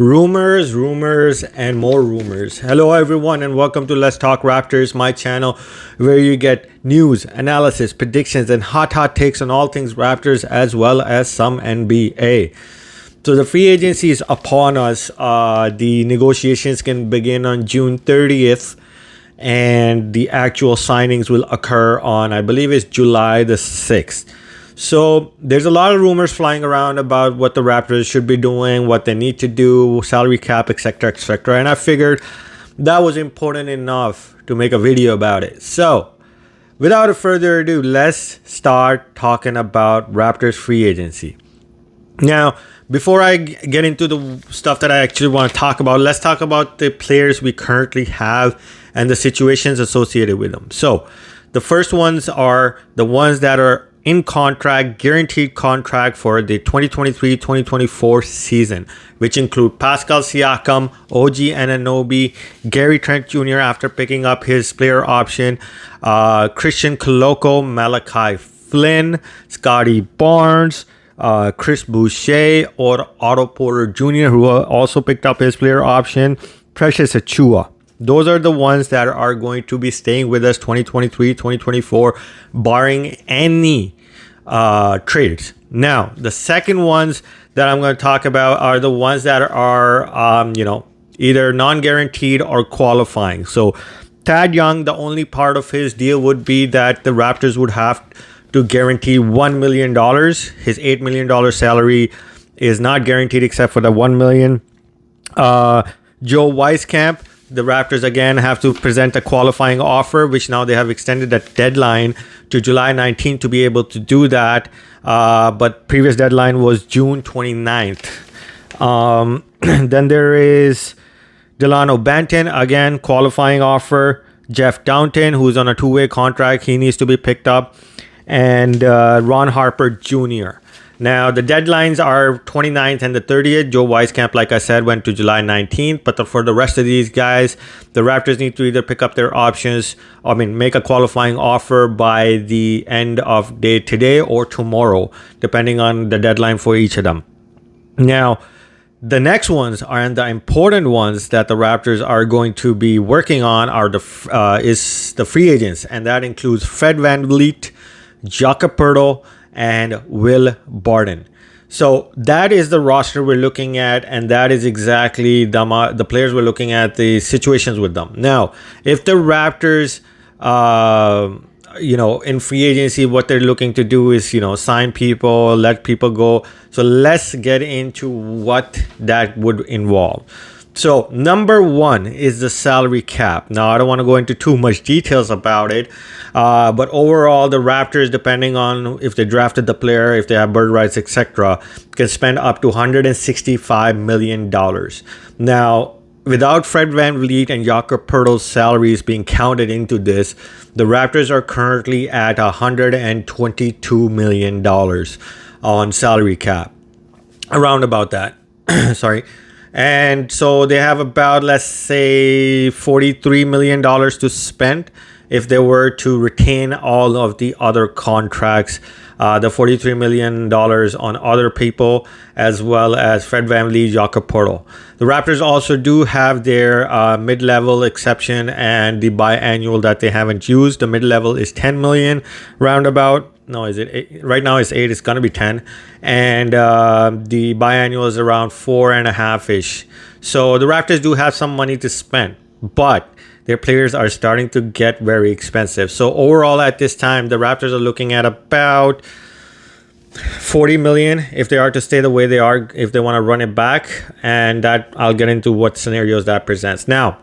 Rumors, and more rumors. Hello, everyone, and welcome to Let's Talk Raptors, my channel, where you get news, analysis, predictions, and hot takes on all things Raptors, as well as some NBA. So the free agency is upon us. The negotiations can begin on June 30th, and the actual signings will occur on, I believe, it's July the 6th. So there's a lot of rumors flying around about what the Raptors should be doing, what they need to do, salary cap, etc., etc. And I figured that was important enough to make a video about it. So without further ado, let's start talking about Raptors free agency. Now, before I get into the stuff that I actually want to talk about, let's talk about the players we currently have and the situations associated with them. So the first ones are the ones that are in contract, guaranteed contract for the 2023-2024 season, which include Pascal Siakam, OG Anunoby, Gary Trent Jr. after picking up his player option, Christian Koloko, Malachi Flynn, Scotty Barnes, Chris Boucher, or Otto Porter Jr., who also picked up his player option, Precious Achiuwa. Those are the ones that are going to be staying with us 2023, 2024, barring any trades. Now, the second ones that I'm going to talk about are the ones that are, either non-guaranteed or qualifying. So, Thad Young, the only part of his deal would be that the Raptors would have to guarantee $1 million. His $8 million salary is not guaranteed except for the $1 million. Joe Wieskamp, the Raptors again have to present a qualifying offer, which now they have extended that deadline to July 19th to be able to do that. But previous deadline was June 29th. Then there is Delano Banton, again, qualifying offer. Jeff Downton, who's on a two-way contract, he needs to be picked up. And Ron Harper Jr. Now, the deadlines are 29th and the 30th. Joe Wieskamp, like I said, went to July 19th. But for the rest of these guys, the Raptors need to either pick up their options, make a qualifying offer by the end of day today or tomorrow, depending on the deadline for each of them. Now, the next ones are the important ones that the Raptors are going to be working on is the free agents. And that includes Fred VanVleet, Jakob, and Will Barton. So that is the roster we're looking at, and that is exactly the players we're looking at, the situations with them. Now, if the Raptors, in free agency, what they're looking to do is, sign people, let people go. So let's get into what that would involve. So number one is the salary cap. Now, I don't want to go into too much details about it, but overall, the Raptors, depending on if they drafted the player, if they have bird rights, etc., can spend up to $165 million. Now, without Fred VanVleet and Jakob Poeltl's salaries being counted into this, the Raptors are currently at $122 million on salary cap. Around about that. Sorry. And so they have about, let's say, $43 million to spend if they were to retain all of the other contracts, the $43 million on other people, as well as Fred VanVleet, Jakob Poeltl. The Raptors also do have their mid-level exception and the biannual that they haven't used. The mid-level is $10 million roundabout. No, is it 8? Right now it's 8. It's going to be 10. And the biannual is around 4.5-ish. So the Raptors do have some money to spend, but their players are starting to get very expensive. So overall at this time, the Raptors are looking at about $40 million if they are to stay the way they are, if they want to run it back. And that I'll get into what scenarios that presents. Now,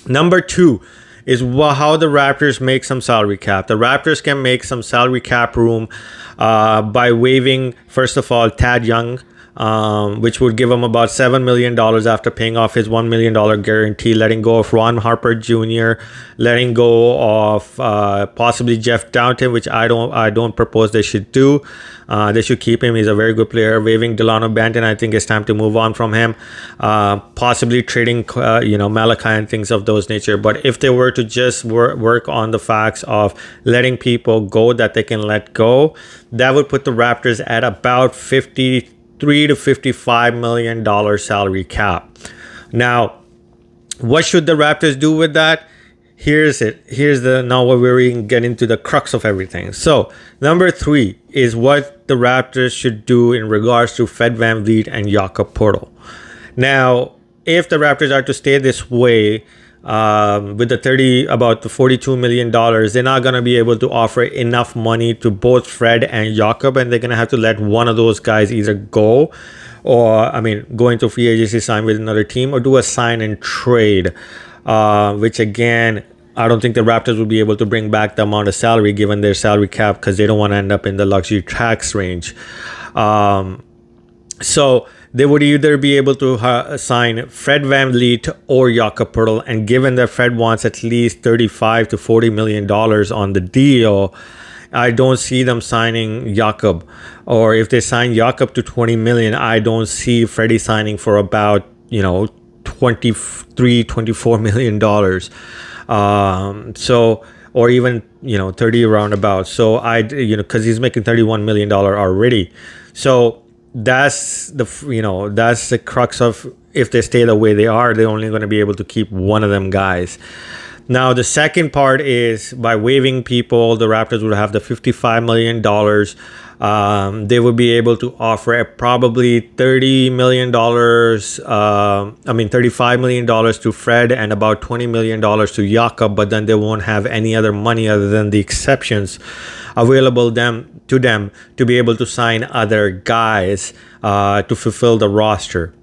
number two is how the Raptors make some salary cap. The Raptors can make some salary cap room by waiving, first of all, Thad Young, which would give him about $7 million after paying off his $1 million guarantee, letting go of Ron Harper Jr., letting go of possibly Jeff Downton, which I don't propose they should do. They should keep him. He's a very good player. Waiving Delano Banton, I think it's time to move on from him. Possibly trading, Malachi and things of those nature. But if they were to just work on the facts of letting people go that they can let go, that would put the Raptors at about 53 $53 to $55 million salary cap. Now, what should the Raptors do with that? Here's now where we're getting into the crux of everything. So number 3 is what the Raptors should do in regards to Fred VanVleet and Jakob Poeltl. Now, if the Raptors are to stay this way, with about the $42 million, they're not going to be able to offer enough money to both Fred and Jakob, and they're going to have to let one of those guys either go, or go into free agency, sign with another team, or do a sign and trade, which again, I don't think the Raptors will be able to bring back the amount of salary given their salary cap, because they don't want to end up in the luxury tax range. So they would either be able to sign Fred VanVleet or Jakob Poeltl, and given that Fred wants at least $35 to $40 million on the deal, I don't see them signing Jakob. Or if they sign Jakob to $20 million, I don't see Freddie signing for about $23-24 million. So, or even 30 roundabout. So because he's making $31 million already. So that's the crux of, if they stay the way they are, they're only going to be able to keep one of them guys. Now, the second part is, by waiving people, the Raptors would have the $55 million. They would be able to offer probably $35 million to Fred and about $20 million to Jakob, but then they won't have any other money other than the exceptions available to them to be able to sign other guys to fulfill the roster.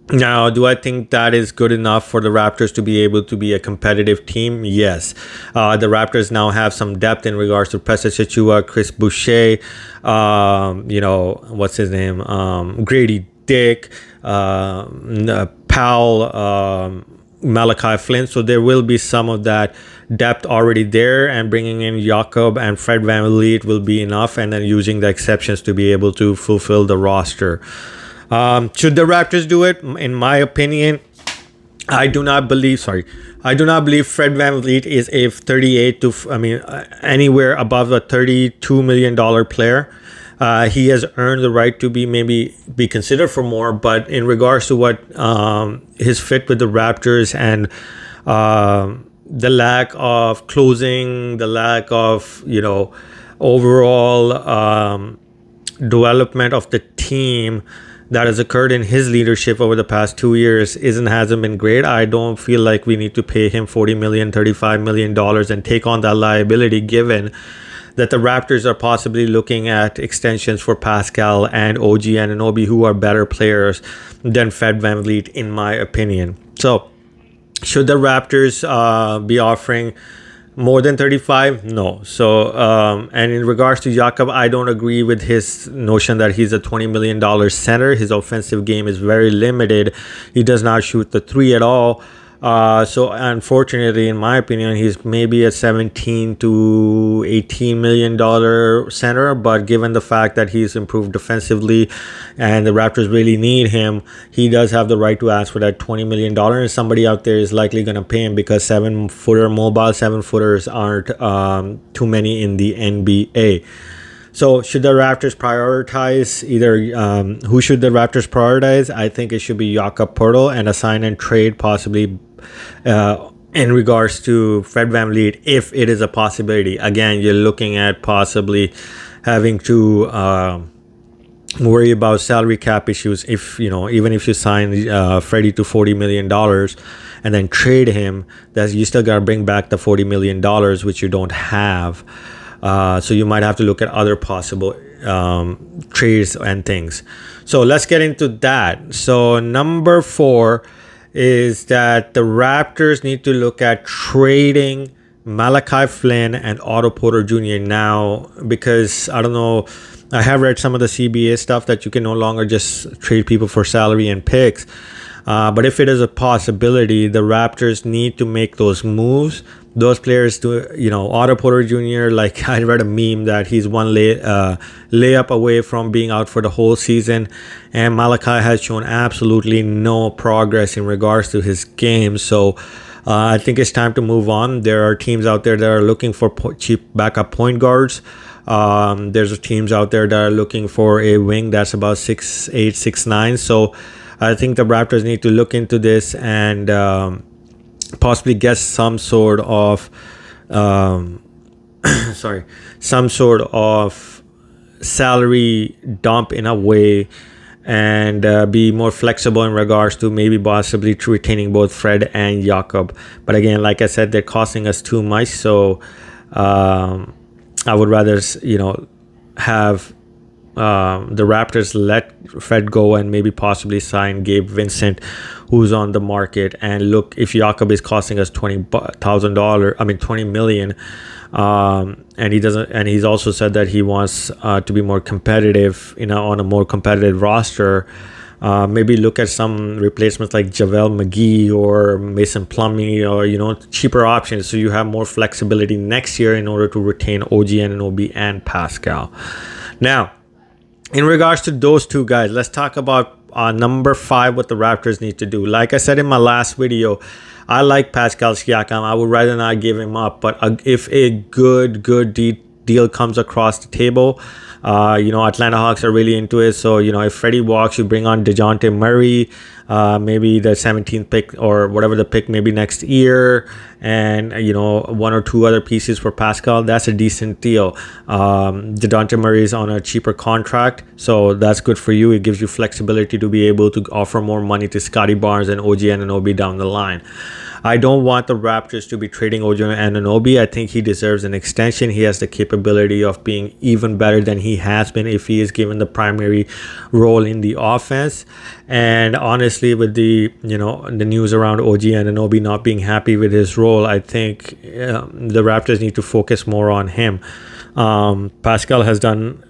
Now, do I think that is good enough for the Raptors to be able to be a competitive team? Yes. The Raptors now have some depth in regards to Precious Achiuwa, Chris Boucher, what's his name? Grady Dick, Powell, Malachi Flynn. So there will be some of that depth already there, and bringing in Jakob and Fred VanVleet will be enough, and then using the exceptions to be able to fulfill the roster. Should the Raptors do it? In my opinion, I do not believe Fred VanVleet is a anywhere above a $32 million player. He has earned the right to be considered for more, but in regards to what his fit with the Raptors and the lack of closing, the lack of overall development of the team that has occurred in his leadership over the past 2 years hasn't been great. I don't feel like we need to pay him $40 million, $35 million and take on that liability, given that the Raptors are possibly looking at extensions for Pascal and OG Anunoby, who are better players than Fred VanVleet, in my opinion. So, should the Raptors be offering more than 35? No. So, and in regards to Jakob, I don't agree with his notion that he's a $20 million center. His offensive game is very limited. He does not shoot the three at all. So unfortunately, in my opinion, he's maybe a $17 to $18 million center. But given the fact that he's improved defensively and the Raptors really need him, he does have the right to ask for that $20 million. And somebody out there is likely going to pay him, because 7-footers aren't too many in the NBA. So should the Raptors prioritize who should the Raptors prioritize? I think it should be Jakob Poeltl, and a sign and trade possibly in regards to Fred VanVleet, if it is a possibility. Again, you're looking at possibly having to worry about salary cap issues. If even if you sign Freddie to $40 million and then trade him, that you still got to bring back the $40 million, which you don't have. So you might have to look at other possible trades and things. So let's get into that. So number 4 is that the Raptors need to look at trading Malachi Flynn and Otto Porter Jr. now, because I don't know, I have read some of the CBA stuff that you can no longer just trade people for salary and picks. But if it is a possibility, the Raptors need to make those moves. Those players Otto Porter Jr., like I read a meme that he's one layup away from being out for the whole season. And Malachi has shown absolutely no progress in regards to his game. So I think it's time to move on. There are teams out there that are looking for cheap backup point guards. There's teams out there that are looking for a wing that's about 6'8", 6'9". So I think the Raptors need to look into this and possibly get some sort of some sort of salary dump in a way, and be more flexible in regards to maybe possibly retaining both Fred and Jakob. But again, like I said, they're costing us too much, so I would rather have the Raptors let Fred go and maybe possibly sign Gabe Vincent, who's on the market. And look, if Jakob is costing us $20 million, and he doesn't, and he's also said that he wants to be more competitive, on a more competitive roster. Maybe look at some replacements like JaVale McGee or Mason Plumlee, or cheaper options, so you have more flexibility next year in order to retain OG Anunoby and Pascal. Now, in regards to those two guys, let's talk about number 5, what the Raptors need to do. Like I said in my last video, I like Pascal Siakam. I would rather not give him up. But if a good deal comes across the table, Atlanta Hawks are really into it. So, if Freddie walks, you bring on DeJounte Murray, maybe the 17th pick or whatever the pick maybe next year, and, 1 or 2 other pieces for Pascal. That's a decent deal. DeJounte Murray is on a cheaper contract, so that's good for you. It gives you flexibility to be able to offer more money to Scotty Barnes and OG Anunoby down the line. I don't want the Raptors to be trading OG Anunoby. I think he deserves an extension. He has the capability of being even better than he has been if he is given the primary role in the offense. And honestly, with the the news around OG Anunoby not being happy with his role, I think the Raptors need to focus more on him. Pascal has done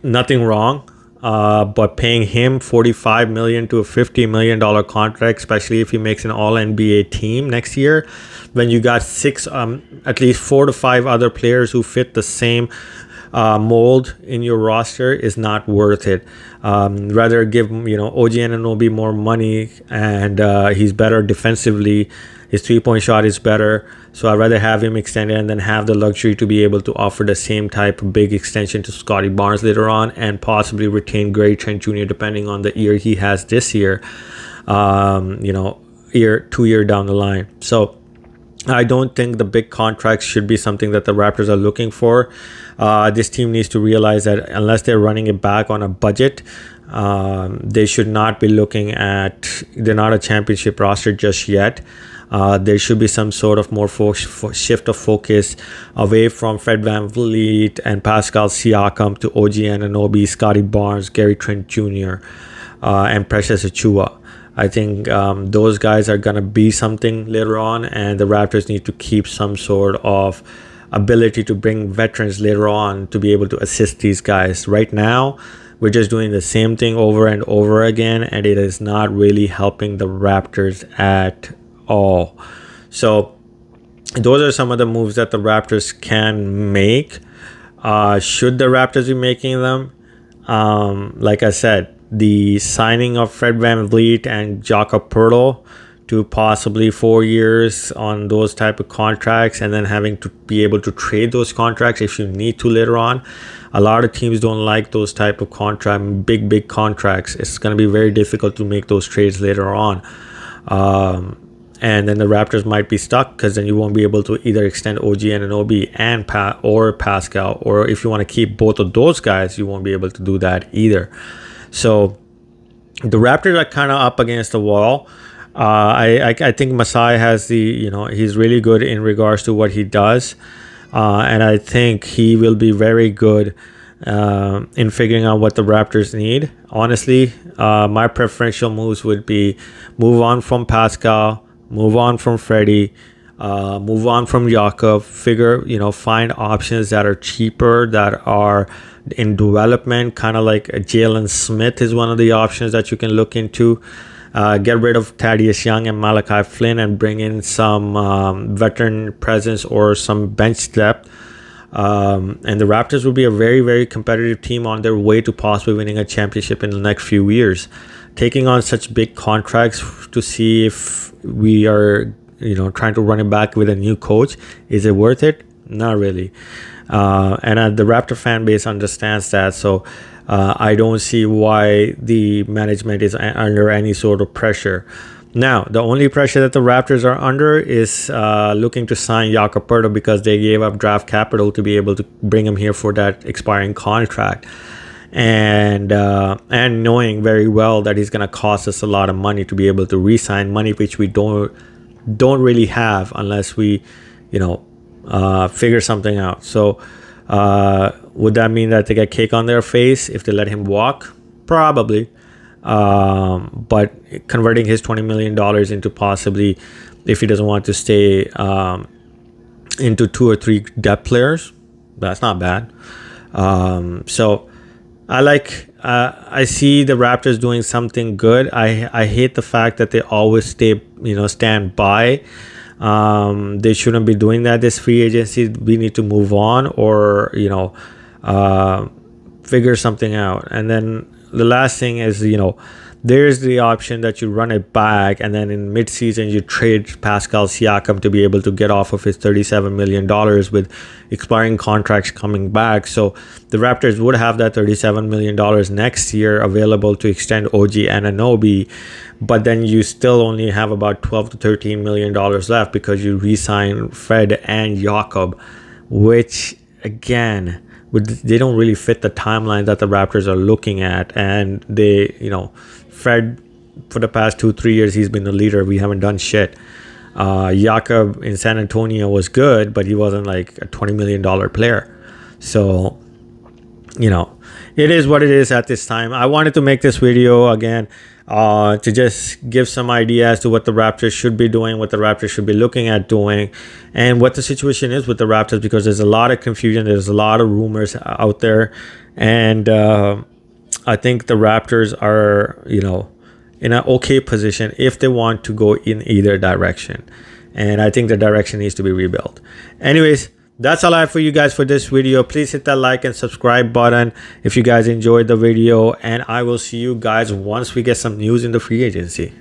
nothing wrong. But paying him $45 million to a $50 million contract, especially if he makes an All-NBA team next year, when you got at least 4 to 5 other players who fit the same mold in your roster, is not worth it. Rather give OG Anunoby more money, and he's better defensively. His 3-point shot is better, so I'd rather have him extended and then have the luxury to be able to offer the same type of big extension to Scotty Barnes later on, and possibly retain Gary Trent Jr. depending on the year he has this year, 2 year down the line. So I don't think the big contracts should be something that the Raptors are looking for. This team needs to realize that unless they're running it back on a budget, they should not be looking at, they're not a championship roster just yet. There should be some sort of more shift of focus away from Fred VanVleet and Pascal Siakam to OG Anunoby, Scotty Barnes, Gary Trent Jr., and Precious Achiuwa. I think those guys are going to be something later on, and the Raptors need to keep some sort of ability to bring veterans later on to be able to assist these guys. Right now, we're just doing the same thing over and over again, and it is not really helping the Raptors at all. So those are some of the moves that the Raptors can make. Should the Raptors be making them? Like I said, the signing of Fred VanVleet and Jakob Poeltl to possibly 4 years on those type of contracts, and then having to be able to trade those contracts if you need to later on. A lot of teams don't like those type of big contracts. It's going to be very difficult to make those trades later on. And then the Raptors might be stuck, because then you won't be able to either extend OG Anunoby and or Pascal, or if you want to keep both of those guys, you won't be able to do that either. So the Raptors are kind of up against the wall. I think Masai has he's really good in regards to what he does, and I think he will be very good in figuring out what the Raptors need. Honestly, my preferential moves would be move on from Pascal, move on from Freddie, move on from Jakob, find options that are cheaper, that are in development, kind of like Jalen Smith is one of the options that you can look into. Get rid of Thaddeus Young and Malachi Flynn and bring in some veteran presence or some bench depth. And the Raptors will be a very, very competitive team on their way to possibly winning a championship in the next few years. Taking on such big contracts to see if we are, trying to run it back with a new coach, is it worth it? Not really. And the Raptor fan base understands that. So I don't see why the management is under any sort of pressure. Now, the only pressure that the Raptors are under is looking to sign Jakob because they gave up draft capital to be able to bring him here for that expiring contract. And knowing very well that he's going to cost us a lot of money to be able to re-sign, money which we don't really have unless we, figure something out. So would that mean that they get cake on their face if they let him walk? Probably. But converting his $20 million into possibly, if he doesn't want to stay, into 2 or 3 depth players, that's not bad. So I see the Raptors doing something good. I hate the fact that they always stand by. They shouldn't be doing that. This free agency, we need to move on or, figure something out. And then the last thing is, there's the option that you run it back and then in mid-season you trade Pascal Siakam to be able to get off of his $37 million with expiring contracts coming back. So the Raptors would have that $37 million next year available to extend OG Anunoby, but then you still only have about $12 to $13 million left because you re-sign Fred and Jakob, which again, they don't really fit the timeline that the Raptors are looking at. And they, Fred, for the past 2-3 years, he's been the leader. We haven't done shit. Jakob in San Antonio was good, but he wasn't like a $20 million player. So, it is what it is at this time. I wanted to make this video again to just give some idea as to what the Raptors should be doing, what the Raptors should be looking at doing, and what the situation is with the Raptors, because there's a lot of confusion. There's a lot of rumors out there. And I think the Raptors are, in an okay position if they want to go in either direction. And I think the direction needs to be rebuilt. Anyways, that's all I have for you guys for this video. Please hit that like and subscribe button if you guys enjoyed the video. And I will see you guys once we get some news in the free agency.